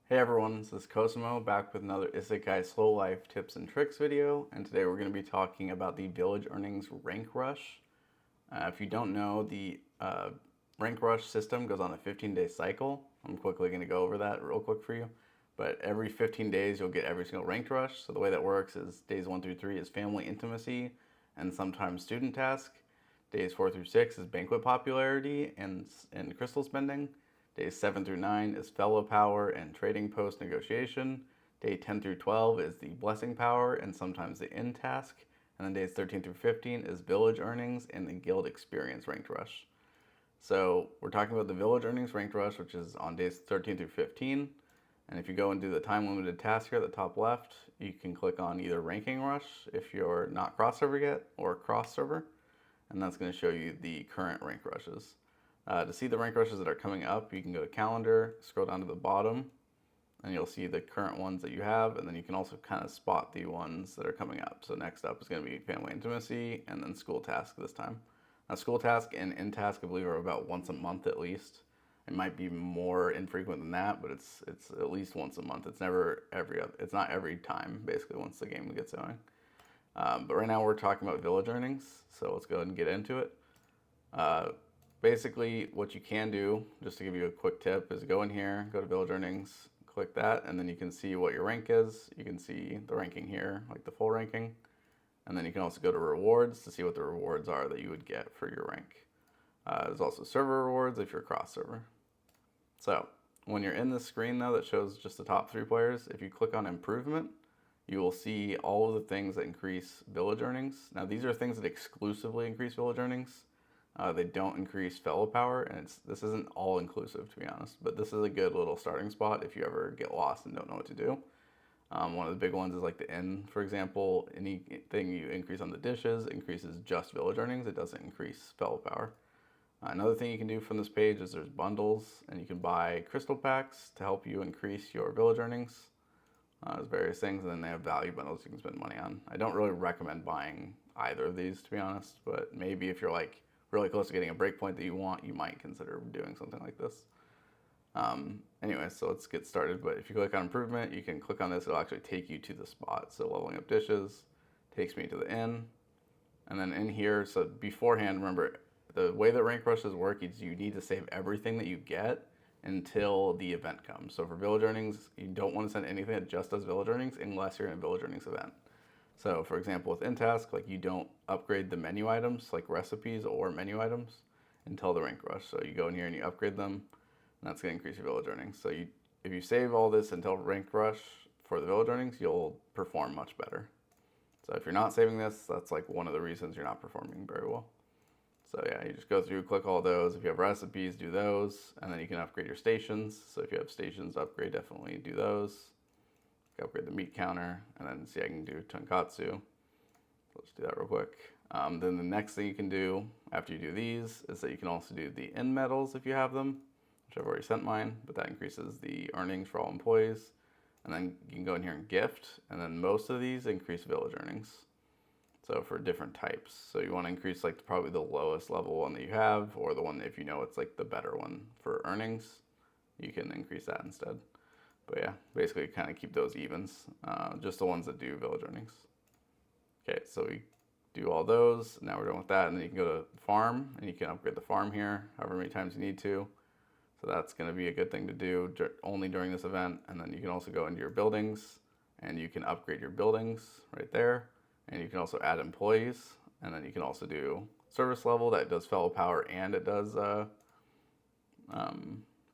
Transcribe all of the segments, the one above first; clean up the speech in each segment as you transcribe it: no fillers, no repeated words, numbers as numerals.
Hey everyone, this is Cosimo back with another Isekai Slow Life tips and tricks video, and today we're going to be talking about the Village Earnings Rank Rush. If you don't know, the Rank Rush system goes on a 15-day cycle. I'm quickly going to go over that real quick for you. But every 15 days, you'll get every single ranked rush. So the way that works is days 1 through 3 is family intimacy and sometimes student task. Days 4 through 6 is banquet popularity and crystal spending. Days 7 through 9 is fellow power and trading post negotiation. Day 10 through 12 is the blessing power and sometimes the end task. And then days 13 through 15 is village earnings and the guild experience ranked rush. So we're talking about the village earnings ranked rush, which is on days 13 through 15. And if you go and do the time limited task here at the top left, you can click on either ranking rush if you're not cross server yet or cross server. And that's going to show you the current rank rushes. To see the rank rushes that are coming up, you can go to calendar, scroll down to the bottom, and you'll see the current ones that you have, and then you can also kind of spot the ones that are coming up. So next up is going to be family intimacy, and then school task this time. Now school task and end task, I believe, are about once a month at least. It might be more infrequent than that, but it's at least once a month. It's never every other. It's not every time basically once the game gets going. But right now we're talking about village earnings, so let's go ahead and get into it. Uh, Basically, what you can do, just to give you a quick tip, is go in here, go to village earnings, click that, and then you can see what your rank is. You can see the ranking here, like the full ranking. And then you can also go to rewards to see what the rewards are that you would get for your rank. There's also server rewards if you're cross server. So when you're in this screen though that shows just the top 3 players, if you click on improvement, you will see all of the things that increase village earnings. Now these are things that exclusively increase village earnings. They don't increase fellow power, and this isn't all inclusive to be honest, but this is a good little starting spot if you ever get lost and don't know what to do. One of the big ones is like the N, for example. Anything you increase on the dishes increases just village earnings. It doesn't increase fellow power. Another thing you can do from this page is there's bundles, and you can buy crystal packs to help you increase your village earnings. There's various things, and then they have value bundles you can spend money on. I don't really recommend buying either of these to be honest, but maybe if you're like really close to getting a breakpoint that you want, you might consider doing something like this. Anyway, so let's get started. But if you click on improvement, you can click on this. It'll actually take you to the spot. So leveling up dishes takes me to the inn. And then in here, so beforehand, remember, the way that rank rushes work is you need to save everything that you get until the event comes. So for village earnings, you don't want to send anything that just does village earnings unless you're in a village earnings event. So for example, with in task, like you don't upgrade the menu items like recipes or menu items until the rank rush. So you go in here and you upgrade them, and that's going to increase your village earnings. So if you save all this until rank rush for the village earnings, you'll perform much better. So if you're not saving this, that's like one of the reasons you're not performing very well. So yeah, you just go through, click all those. If you have recipes, do those, and then you can upgrade your stations. So if you have stations to upgrade, definitely do those. Upgrade the meat counter, and then see I can do tonkatsu. Let's do that real quick. Then the next thing you can do after you do these is that you can also do the end medals if you have them, which I've already sent mine, but that increases the earnings for all employees. And then you can go in here and gift, and then most of these increase village earnings. So for different types. So you want to increase like probably the lowest level one that you have, or the one if you know it's like the better one for earnings, you can increase that instead. But yeah, basically kind of keep those evens, just the ones that do village earnings. Okay, so we do all those. Now we're done with that, and then you can go to farm, and you can upgrade the farm here however many times you need to. So that's going to be a good thing to do only during this event. And then you can also go into your buildings, and you can upgrade your buildings right there. And you can also add employees, and then you can also do service level that does fellow power and it does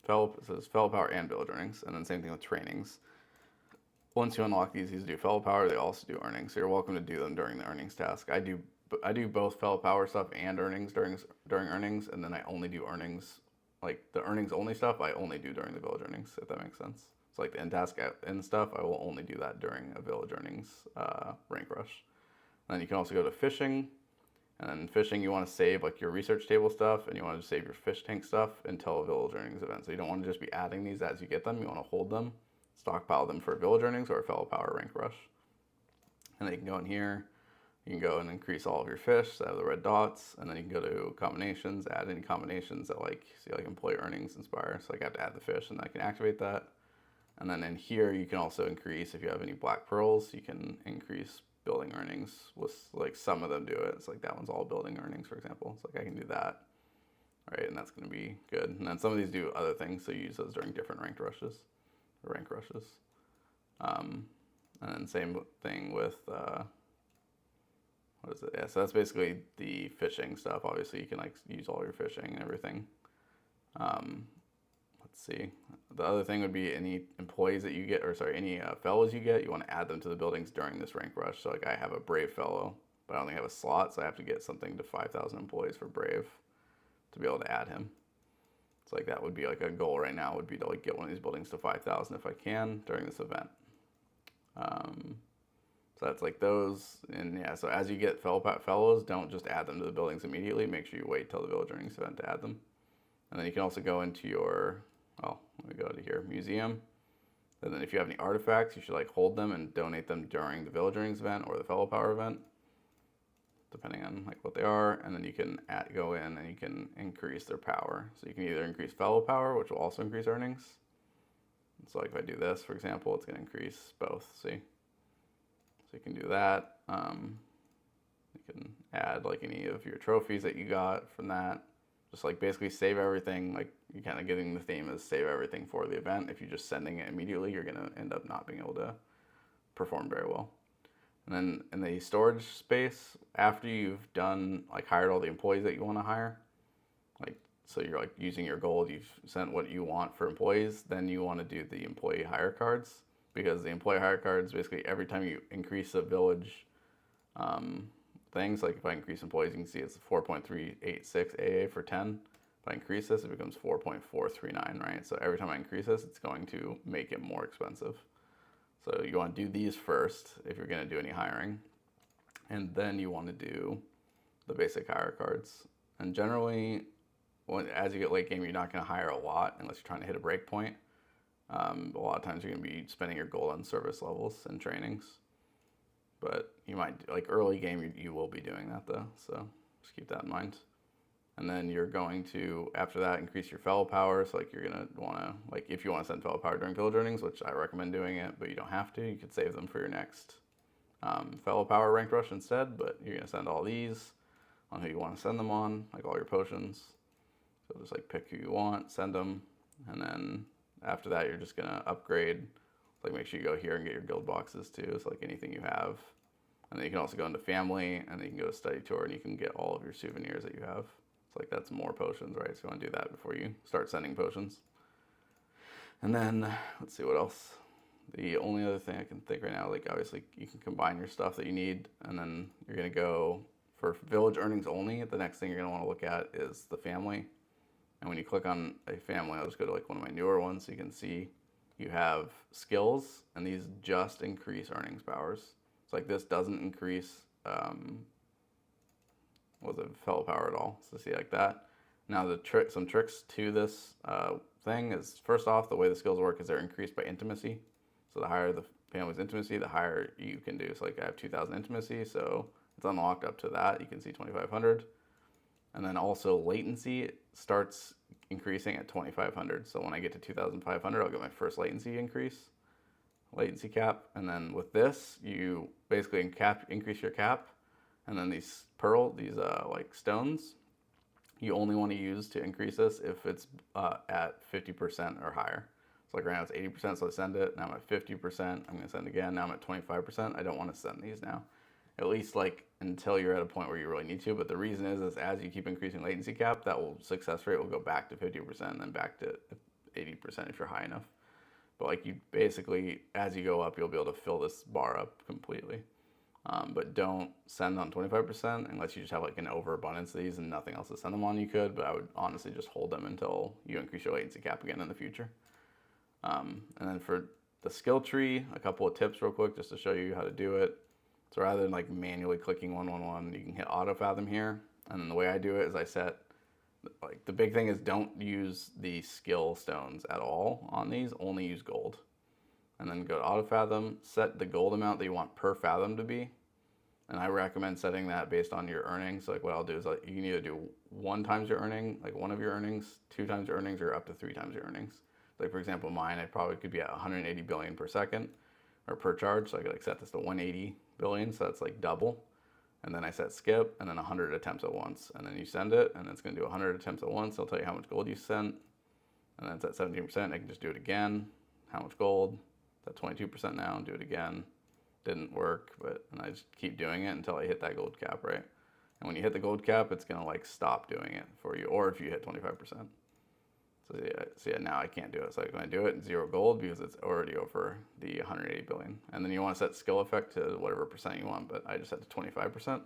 fellow power and village earnings, and then same thing with trainings. Once you unlock these do fellow power, they also do earnings. So you're welcome to do them during the earnings task. I do both fellow power stuff and earnings during earnings, and then I only do earnings, like the earnings only stuff I only do during the village earnings, if that makes sense. So like the end task and stuff, I will only do that during a village earnings rank rush. And then you can also go to fishing. And then fishing, you want to save like your research table stuff, and you want to save your fish tank stuff until a village earnings event. So you don't want to just be adding these as you get them. You want to hold them, stockpile them for village earnings or a fellow power rank rush. And then you can go in here. You can go and increase all of your fish that have the red dots, and then you can go to combinations, add any combinations that like see like employee earnings inspire. So like I have to add the fish, and then I can activate that. And then in here, you can also increase, if you have any black pearls, you can increase building earnings with, like, some of them do it. It's like that one's all building earnings, for example. It's like I can do that, right? And that's going to be good. And then some of these do other things, so you use those during different rank rushes. And then same thing with, what is it? Yeah, so that's basically the fishing stuff. Obviously, you can like use all your fishing and everything. Let's see. The other thing would be any employees that you get, or sorry, any fellows you get, you want to add them to the buildings during this rank rush. So like I have a brave fellow, but I only have a slot, so I have to get something to 5,000 employees for brave to be able to add him. So like that would be like a goal right now, would be to like get one of these buildings to 5,000 if I can during this event. So that's like those, and yeah, so as you get fellows, don't just add them to the buildings immediately. Make sure you wait till the village earnings event to add them. And then you can also go into your, well, let me go to here, museum. And then if you have any artifacts, you should like hold them and donate them during the village earnings event or the fellow power event, depending on like what they are. And then you can go in and you can increase their power. So you can either increase fellow power, which will also increase earnings. So like if I do this, for example, it's going to increase both, see? So you can do that. You can add like any of your trophies that you got from that. Just like basically save everything. Like you're kind of getting the theme is save everything for the event. If you're just sending it immediately, you're going to end up not being able to perform very well. And then in the storage space, after you've done like hired all the employees that you want to hire, like so you're like using your gold, you've sent what you want for employees, then you want to do the employee hire cards, because the employee hire cards, basically every time you increase a village things, like if I increase employees, you can see it's 4.386 AA for 10. If I increase this, it becomes 4.439, right? So every time I increase this, it's going to make it more expensive. So you want to do these first if you're going to do any hiring. And then you want to do the basic hire cards. And generally, as you get late game, you're not going to hire a lot unless you're trying to hit a break point. A lot of times you're going to be spending your gold on service levels and trainings. But you might, like early game, you will be doing that though. So just keep that in mind. And then you're going to, after that, increase your fellow power. So like you're going to want to, like if you want to send fellow power during village earnings, which I recommend doing it, but you don't have to. You could save them for your next fellow power ranked rush instead. But you're going to send all these on who you want to send them on, like all your potions. So just like pick who you want, send them. And then after that, you're just going to upgrade. Like make sure you go here and get your guild boxes too. So like anything you have. And then you can also go into family, and then you can go to study tour, and you can get all of your souvenirs that you have. So like that's more potions, right? So you want to do that before you start sending potions. And then let's see what else. The only other thing I can think right now, like obviously you can combine your stuff that you need, and then you're gonna go for village earnings only. The next thing you're gonna want to look at is the family. And when you click on a family, I'll just go to like one of my newer ones, so you can see you have skills, and these just increase earnings powers. So like this doesn't increase fellow power at all. So see like that. Now some tricks to this thing is, first off, the way the skills work is they're increased by intimacy. So the higher the family's intimacy, the higher you can do. So like I have 2,000 intimacy, so it's unlocked up to that. You can see 2,500. And then also latency starts increasing at 2,500. So when I get to 2,500, I'll get my first latency cap. And then with this, you basically increase your cap. And then these like stones, you only want to use to increase this if it's at 50% or higher. So like right now it's 80%, so I send it. Now I'm at 50%. I'm going to send again. Now I'm at 25%. I don't want to send these now, at least like until you're at a point where you really need to. But the reason is as you keep increasing latency cap, success rate will go back to 50% and then back to 80% if you're high enough. But like you basically, as you go up, you'll be able to fill this bar up completely. But don't send on 25% unless you just have like an overabundance of these and nothing else to send them on. You could, but I would honestly just hold them until you increase your latency cap again in the future. And then for the skill tree, a couple of tips real quick just to show you how to do it. So rather than like manually clicking 111, you can hit auto fathom here. And then the way I do it is I set, like the big thing is don't use the skill stones at all on these, only use gold. And then go to auto fathom, set the gold amount that you want per fathom to be. And I recommend setting that based on your earnings. So like what I'll do is like you can either do 1 times your earning, like one of your earnings, 2 times your earnings, or up to 3 times your earnings. Like for example, mine, I probably could be at 180 billion per second or per charge. So I could like set this to 180 billion. So that's like double. And then I set skip and then 100 attempts at once. And then you send it and it's going to do 100 attempts at once. It'll tell you how much gold you sent. And then it's at 17%. I can just do it again. How much gold? It's at 22% now. And do it again. Didn't work, and I just keep doing it until I hit that gold cap, right? And when you hit the gold cap, it's gonna like stop doing it for you, or if you hit 25%. So yeah, now I can't do it. So when I do it, 0 gold because it's already over the 180 billion. And then you want to set skill effect to whatever percent you want, but I just set to 25%.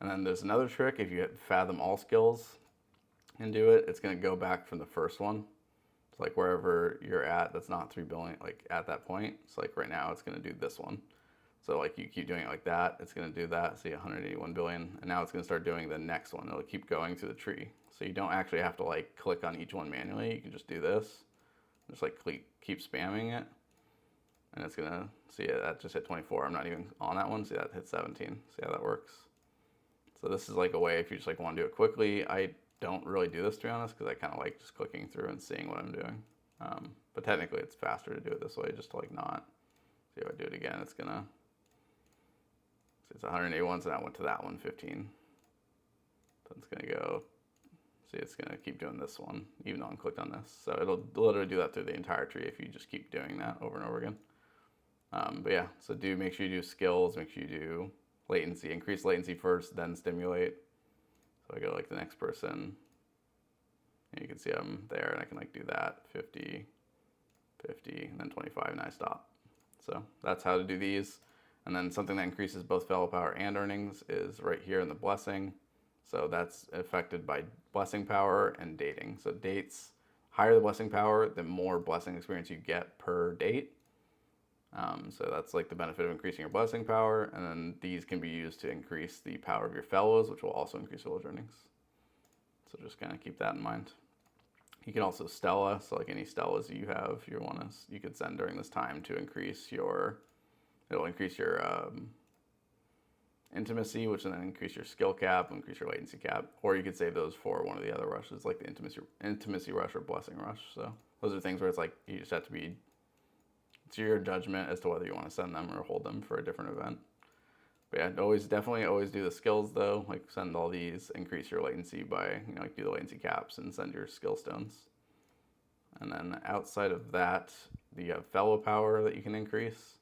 And then there's another trick. If you hit fathom all skills and do it, it's gonna go back from the first one. So like wherever you're at, that's not 3 billion, like at that point. So like right now, it's gonna do this one. So like you keep doing it like that, it's going to do that. See 181 billion. And now it's going to start doing the next one. It'll keep going through the tree. So you don't actually have to like click on each one manually. You can just do this. Just like keep spamming it. And it's going to, see that just hit 24. I'm not even on that one. See that hit 17. See how that works? So this is like a way if you just like want to do it quickly. I don't really do this to be honest because I kind of like just clicking through and seeing what I'm doing. But technically it's faster to do it this way just to like not. See if I do it again, it's going to. It's 181, so now I went to that one, 15. So it's going to go, see, it's going to keep doing this one, even though I'm clicked on this. So it'll literally do that through the entire tree if you just keep doing that over and over again. But yeah, so make sure you do skills, make sure you do latency, increase latency first, then stimulate. So I go like the next person, and you can see I'm there, and I can like do that, 50, 50, and then 25, and I stop. So that's how to do these. And then something that increases both fellow power and earnings is right here in the blessing. So that's affected by blessing power and dating. So dates, higher the blessing power, the more blessing experience you get per date. So that's like the benefit of increasing your blessing power. And then these can be used to increase the power of your fellows, which will also increase village earnings. So just kind of keep that in mind. You can also Stella. So like any Stellas you have, you could send during this time to increase your. It'll increase your intimacy, which will then increase your skill cap, increase your latency cap, or you could save those for one of the other rushes, like the intimacy rush or blessing rush. So those are things where it's like you just have to be, it's your judgment as to whether you want to send them or hold them for a different event. But yeah, definitely always do the skills though, like send all these, increase your latency by, like do the latency caps and send your skill stones. And then outside of that, you have fellow power that you can increase.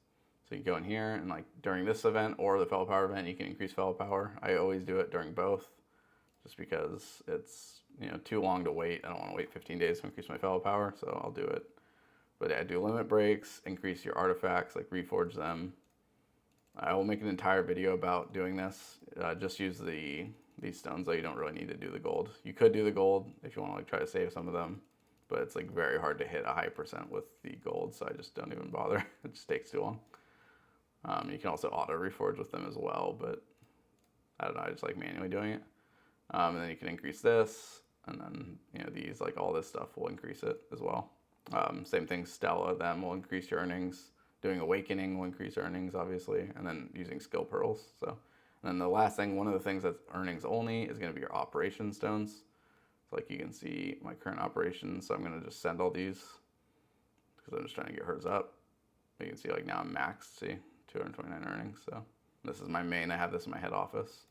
So you go in here and like during this event or the fellow power event, you can increase fellow power. I always do it during both just because it's, too long to wait. I don't want to wait 15 days to increase my fellow power, so I'll do it. But I do limit breaks, increase your artifacts, like reforge them. I will make an entire video about doing this. Just use these stones though. You don't really need to do the gold. You could do the gold if you want to like try to save some of them, but it's like very hard to hit a high percent with the gold, so I just don't even bother. It just takes too long. You can also auto reforge with them as well, but I don't know, I just like manually doing it. And then you can increase this, and then these, like all this stuff will increase it as well. Same thing, Stella, them will increase your earnings. Doing Awakening will increase earnings, obviously, and then using skill pearls. So, and then the last thing, one of the things that's earnings only is going to be your operation stones. So like you can see my current operations, so I'm going to just send all these because I'm just trying to get hers up. You can see like now I'm maxed, see? 229 earnings. So this is my main. I have this in my head office.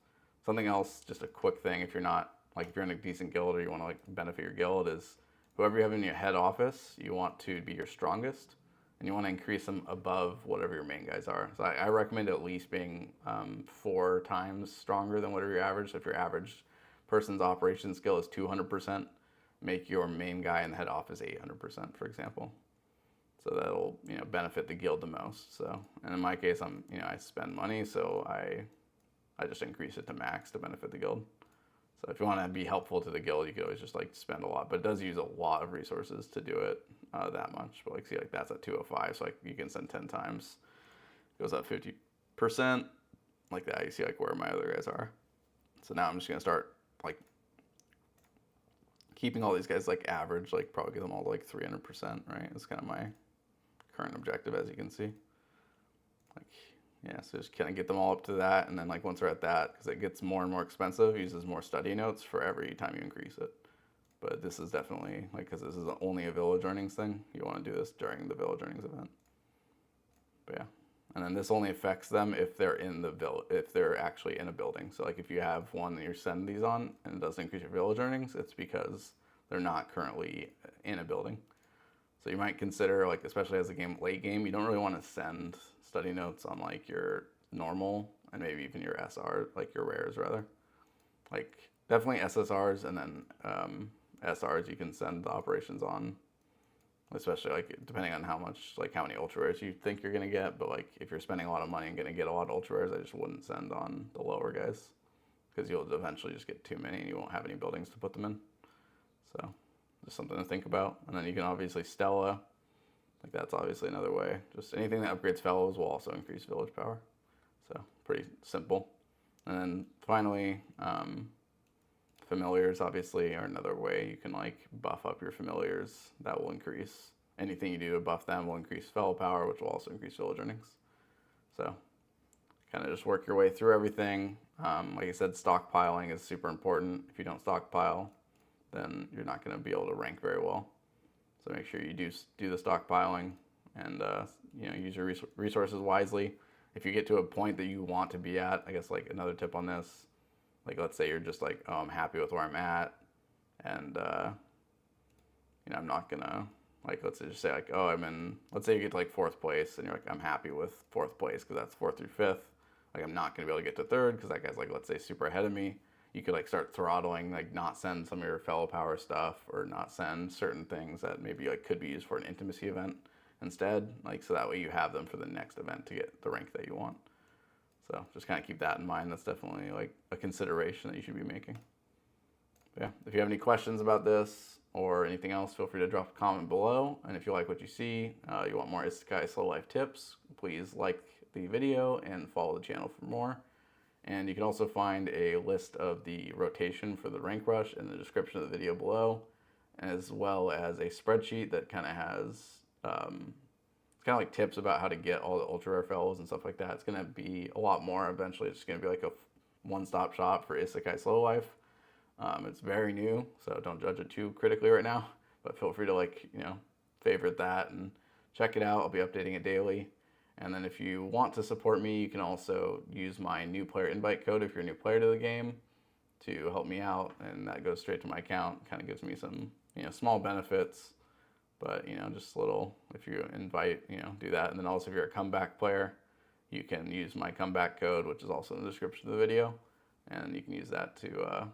Something else, just a quick thing, if you're in a decent guild or you want to like benefit your guild, is whoever you have in your head office, you want to be your strongest, and you want to increase them above whatever your main guys are. So I recommend at least being 4 times stronger than whatever your average. So if your average person's operation skill is 200%, make your main guy in the head office 800%, for example. So that'll benefit the guild the most. So, and in my case, I spend money, so I just increase it to max to benefit the guild. So if you want to be helpful to the guild, you could always just like spend a lot, but it does use a lot of resources to do it that much. But like see, like that's at 205, so like you can send 10 times, it goes up 50%, like that. You see like where my other guys are. So now I'm just gonna start like keeping all these guys like average, like probably get them all to like 300%, right? It's kind of my current objective, as you can see. Like, yeah, so just kind of get them all up to that, and then like once they're at that, because it gets more and more expensive, uses more study notes for every time you increase it. But this is definitely, like, because this is only a village earnings thing, you want to do this during the village earnings event. But yeah. And then this only affects them if they're in the if they're actually in a building. So like if you have one that you're sending these on and it doesn't increase your village earnings, it's because they're not currently in a building. So you might consider, like, especially as a late game, you don't really want to send study notes on like your normal and maybe even your SR, like your rares rather. Like definitely SSRs, and then SRs you can send the operations on, especially like depending on how much, like how many ultra rares you think you're gonna get. But like if you're spending a lot of money and gonna get a lot of ultra rares, I just wouldn't send on the lower guys, because you'll eventually just get too many and you won't have any buildings to put them in. So just something to think about. And then you can obviously Stella, like that's obviously another way. Just anything that upgrades fellows will also increase village power. So pretty simple. And then finally, familiars obviously are another way you can like buff up your familiars. That will increase, anything you do to buff them will increase fellow power, which will also increase village earnings. So kind of just work your way through everything. Like I said, stockpiling is super important. If you don't stockpile, then you're not going to be able to rank very well. So make sure you do the stockpiling, and use your resources wisely. If you get to a point that you want to be at, I guess like another tip on this, like let's say you're just like, oh, I'm happy with where I'm at, and I'm not gonna, like, let's just say like, oh, let's say you get to like 4th place and you're like, I'm happy with 4th place because that's 4th through 5th. Like I'm not gonna be able to get to 3rd because that guy's like, let's say super ahead of me. You could like start throttling, like not send some of your fellow power stuff, or not send certain things that maybe like could be used for an intimacy event instead, like so that way you have them for the next event to get the rank that you want. So just kind of keep that in mind. That's definitely like a consideration that you should be making. But yeah, if you have any questions about this or anything else, feel free to drop a comment below. And if you like what you see, you want more Isekai slow life tips, please like the video and follow the channel for more. And you can also find a list of the rotation for the rank rush in the description of the video below, as well as a spreadsheet that kind of has it's kind of like tips about how to get all the ultra rare fellows and stuff like that. It's going to be a lot more eventually. It's going to be like a one-stop shop for Isekai slow life. It's very new, so don't judge it too critically right now, but feel free to like, favorite that and check it out. I'll be updating it daily. And then if you want to support me, you can also use my new player invite code if you're a new player to the game to help me out, and that goes straight to my account. Kind of gives me some, small benefits, but, just a little, if you invite, do that. And then also if you're a comeback player, you can use my comeback code, which is also in the description of the video, and you can use that to,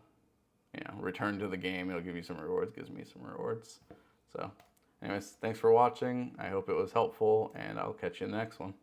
return to the game. It'll give you some rewards, gives me some rewards. So anyways, thanks for watching. I hope it was helpful, and I'll catch you in the next one.